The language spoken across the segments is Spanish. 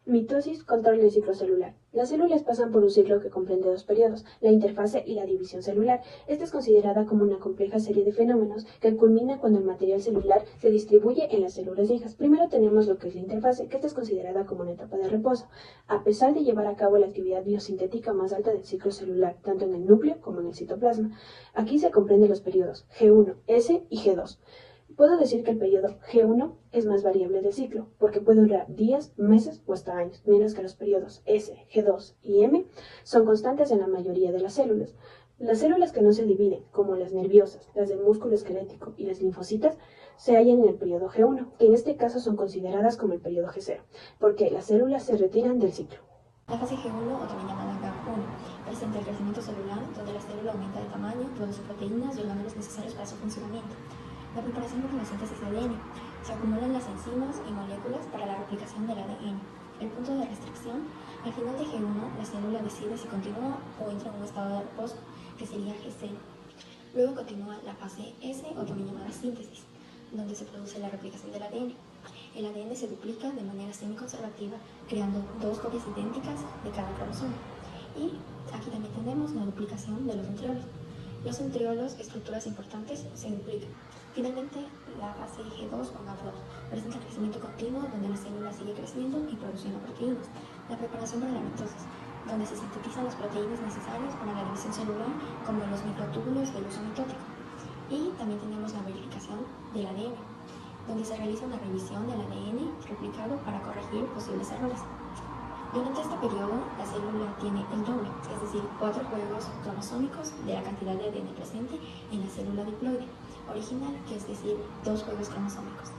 Mitosis, control del ciclo celular. Las células pasan por un ciclo que comprende dos periodos, la interfase y la división celular. Esta es considerada como una compleja serie de fenómenos que culmina cuando el material celular se distribuye en las células hijas. Primero tenemos lo que es la interfase, que esta es considerada como una etapa de reposo, a pesar de llevar a cabo la actividad biosintética más alta del ciclo celular, tanto en el núcleo como en el citoplasma. Aquí se comprenden los periodos G1, S y G2. Puedo decir que el periodo G1 es más variable del ciclo, porque puede durar días, meses o hasta años, mientras que los periodos S, G2 y M son constantes en la mayoría de las células. Las células que no se dividen, como las nerviosas, las del músculo esquelético y las linfocitas, se hallan en el periodo G1, que en este caso son consideradas como el periodo G0, porque las células se retiran del ciclo. La fase G1, o también llamada GAP1, presenta el crecimiento celular, donde la célula aumenta de tamaño, produce proteínas y orgánulos necesarios para su funcionamiento. La preparación por la síntesis de ADN. Se acumulan las enzimas y moléculas para la replicación del ADN. El punto de restricción. Al final de G1, la célula decide si continúa o entra en un estado de reposo, que sería G0. Luego continúa la fase S, o también llamada síntesis, donde se produce la replicación del ADN. El ADN se duplica de manera semiconservativa, creando dos copias idénticas de cada cromosoma. Y aquí también tenemos la duplicación de los centriolos. Los centriolos, estructuras importantes, se duplican. Finalmente, la fase G2 o GAP2 presenta el crecimiento continuo, donde la célula sigue creciendo y produciendo proteínas. La preparación para la mitosis, donde se sintetizan las proteínas necesarias para la división celular, como los microtúbulos del uso mitótico. Y también tenemos la verificación del ADN, donde se realiza una revisión del ADN replicado para corregir posibles errores. Durante este periodo, la célula tiene el doble, es decir, 4 juegos cromosómicos de la cantidad de ADN presente en la célula diploide original, que es decir, 2 juegos cromosómicos.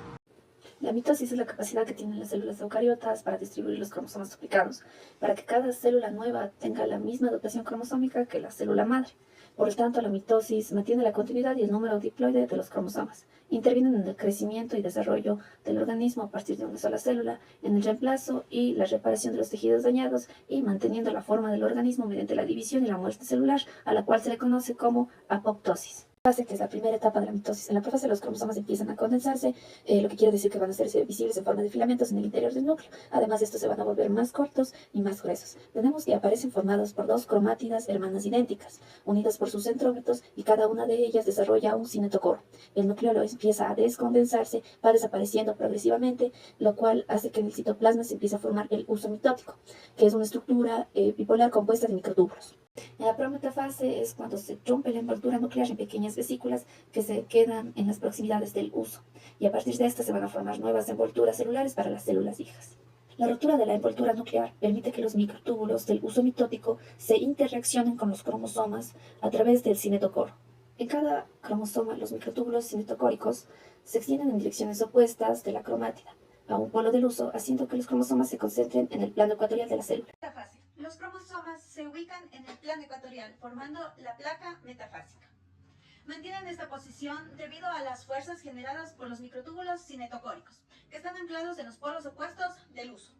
La mitosis es la capacidad que tienen las células eucariotas para distribuir los cromosomas duplicados, para que cada célula nueva tenga la misma dotación cromosómica que la célula madre. Por lo tanto, la mitosis mantiene la continuidad y el número diploide de los cromosomas. Intervienen en el crecimiento y desarrollo del organismo a partir de una sola célula, en el reemplazo y la reparación de los tejidos dañados y manteniendo la forma del organismo mediante la división y la muerte celular, a la cual se le conoce como apoptosis. Fase, que es la primera etapa de la mitosis. En la fase los cromosomas empiezan a condensarse, lo que quiere decir que van a ser visibles en forma de filamentos en el interior del núcleo. Además, estos se van a volver más cortos y más gruesos. Tenemos que aparecen formados por dos cromátidas hermanas idénticas, unidas por sus centrómeros, y cada una de ellas desarrolla un cinetocoro. El nucleolo empieza a descondensarse, va desapareciendo progresivamente, lo cual hace que en el citoplasma se empiece a formar el uso mitótico, que es una estructura bipolar compuesta de microtúbulos. En la prometafase es cuando se rompe la envoltura nuclear en pequeñas vesículas que se quedan en las proximidades del uso, y a partir de estas se van a formar nuevas envolturas celulares para las células hijas. La rotura de la envoltura nuclear permite que los microtúbulos del uso mitótico se interreaccionen con los cromosomas a través del cinetocoro. En cada cromosoma, los microtúbulos cinetocóricos se extienden en direcciones opuestas de la cromátida, a un polo del uso, haciendo que los cromosomas se concentren en el plano ecuatorial de la célula. Los cromosomas se ubican en el plano ecuatorial, formando la placa metafásica. Mantienen esta posición debido a las fuerzas generadas por los microtúbulos cinetocóricos, que están anclados en los polos opuestos del uso.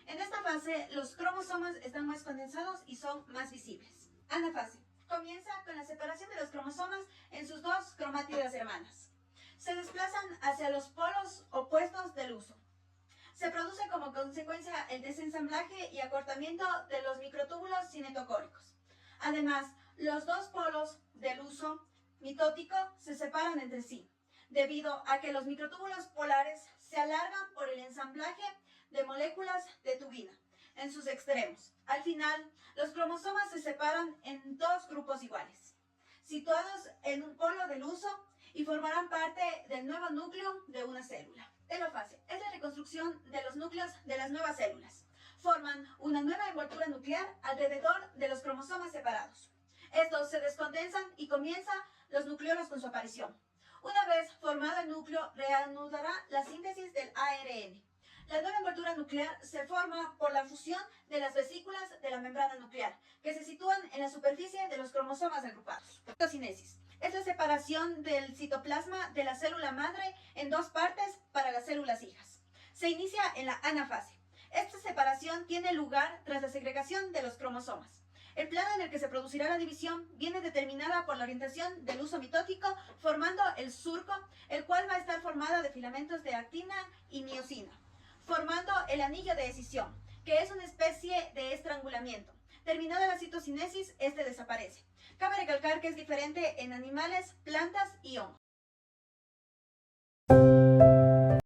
En esta fase, los cromosomas están más condensados y son más visibles. Anafase. Comienza con la separación de los cromosomas en sus dos cromátidas hermanas. Se desplazan hacia los polos opuestos del uso. Se produce como consecuencia el desensamblaje y acortamiento de los microtúbulos cinetocóricos. Además, los dos polos del uso mitótico se separan entre sí, debido a que los microtúbulos polares se alargan por el ensamblaje de moléculas de tubina en sus extremos. Al final, los cromosomas se separan en dos grupos iguales, situados en un polo del uso, y formarán parte del nuevo núcleo de una célula. Telofase es la reconstrucción de los núcleos de las nuevas células. Forman una nueva envoltura nuclear alrededor de los cromosomas separados. Estos se descondensan y comienzan los nucleolos con su aparición. Una vez formado el núcleo, reanudará la síntesis del ARN. La nueva envoltura nuclear se forma por la fusión de las vesículas de la membrana nuclear, que se sitúan en la superficie de los cromosomas agrupados. Citocinesis es la separación del citoplasma de la célula madre en dos partes para las células hijas. Se inicia en la anafase. Esta separación tiene lugar tras la segregación de los cromosomas. El plano en el que se producirá la división viene determinada por la orientación del uso mitótico, formando el surco, el cual va a estar formado de filamentos de actina y miosina, formando el anillo de escisión, que es una especie de estrangulamiento. Terminada la citocinesis, este desaparece. Cabe recalcar que es diferente en animales, plantas y hongos.